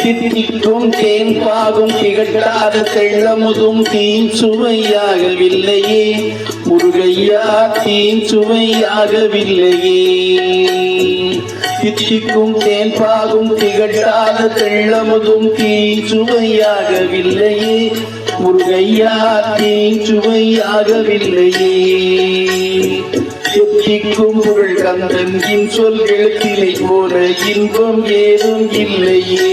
தித்திக்கும் தேன் பாகும் திகட்டாத தெள்ளமுதும் தீன் சுவையாகவில்லையே முருகையா, தீன் சுவையாகவில்லையே. தித்திக்கும் தேன் பாகும் திகட்டாத தெள்ளமுதும் தீன் சுவையாகவில்லையே முருகையா, தீன் சுவையாகவில்லையே. எத்திக்கும் புகழ் கந்தன் சொல் எழுத்தினை போல இன்பம் ஏதும் இல்லையே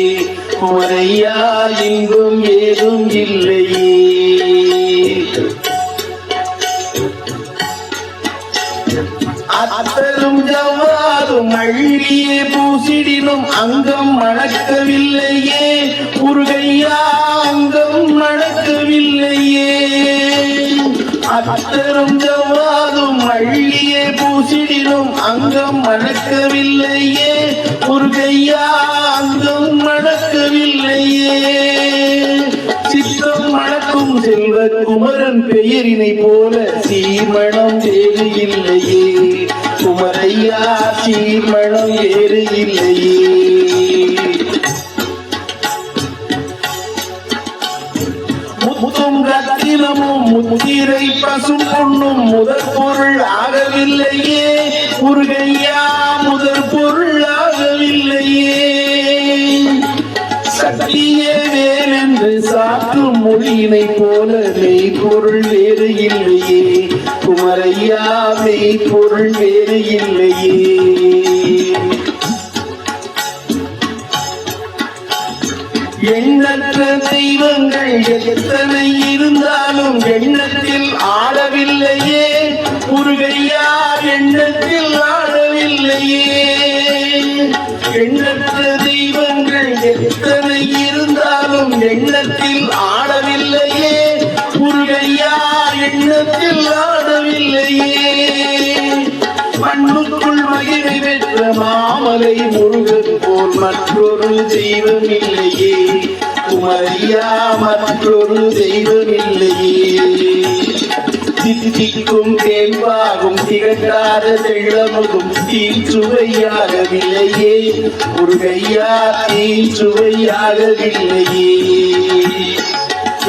குமரையா, இன்பம் ஏதும் இல்லையே. அத்தரும் ஜவ்வாதும் அள்ளியே பூசிடினும் அங்கம் மணக்கவில்லையே முருகையா, அங்கம் மணக்கவில்லையே. அத்தரும் ஜவ்வாதும் அள்ளியே பூசிடினும் அங்கம் மணக்கவில்லையே முருகையா, அங்கம் மணக்கவில்லையே. சித்தம் மணக்கும் செல்வ குமரன் பெயரினை போல சீர்மணம் வேறு இல்லையே குமரையா, சீர்மணம் வேறு இல்லையே. முத்தும் ரத்தினமும் முத்திரை பசும் பொண்ணும் முதற் பொருள் ஆகவில்லையே முருகையா, முதற் பொருள் ஆகவில்லையே. சக்தியே வேறென்று சாற்றும் மொழியினை போல மெய்ப்பொருள் வேறு இல்லையே குமரையா, மெய்ப்பொருள் வேறு இல்லையே. எண்ணற்ற தெய்வங்கள் எத்தனை இருந்தாலும் எண்ணத்தில் ஆடவில்லையே முருகையா, எண்ணத்தில் ஆடவில்லையே. எண்ணற்ற தெய்வங்கள் எத்தனை இருந்தாலும் எண்ணத்தில் ஆடவில்லையே முருகையா, எண்ணத்தில் ஆடவில்லையே. மண்ணுக்குள் மகிழை பெற்ற மாமலை முருகன் போல் மற்றொரு தெய்வம் இல்லையே குமரையா, மற்றொரு தெய்வம் இல்லையே. தித்திக்கும் தேன்பாகும் திகட்டாத தெள்ளமுதும் தீன் சுவையாகவில்லையே முருகையா, தீன் சுவையாகவில்லையே.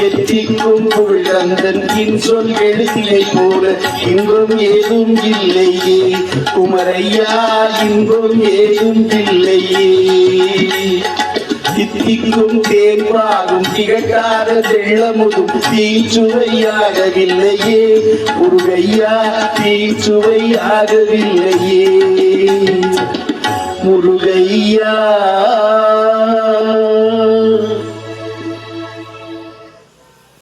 எத்திக்கும் புகழ் கந்தன் சொல் எழுத்தினை போல இன்பம் ஏதும் இல்லையே குமரையா, இன்பம் ஏதும் இல்லையே. தித்திக்கும் தேன்பாகும் திகட்டாத தெள்ளமுதும் தீன் சுவையாகவில்லையே முருகையா, தீன் சுவையாகவில்லையே முருகையா.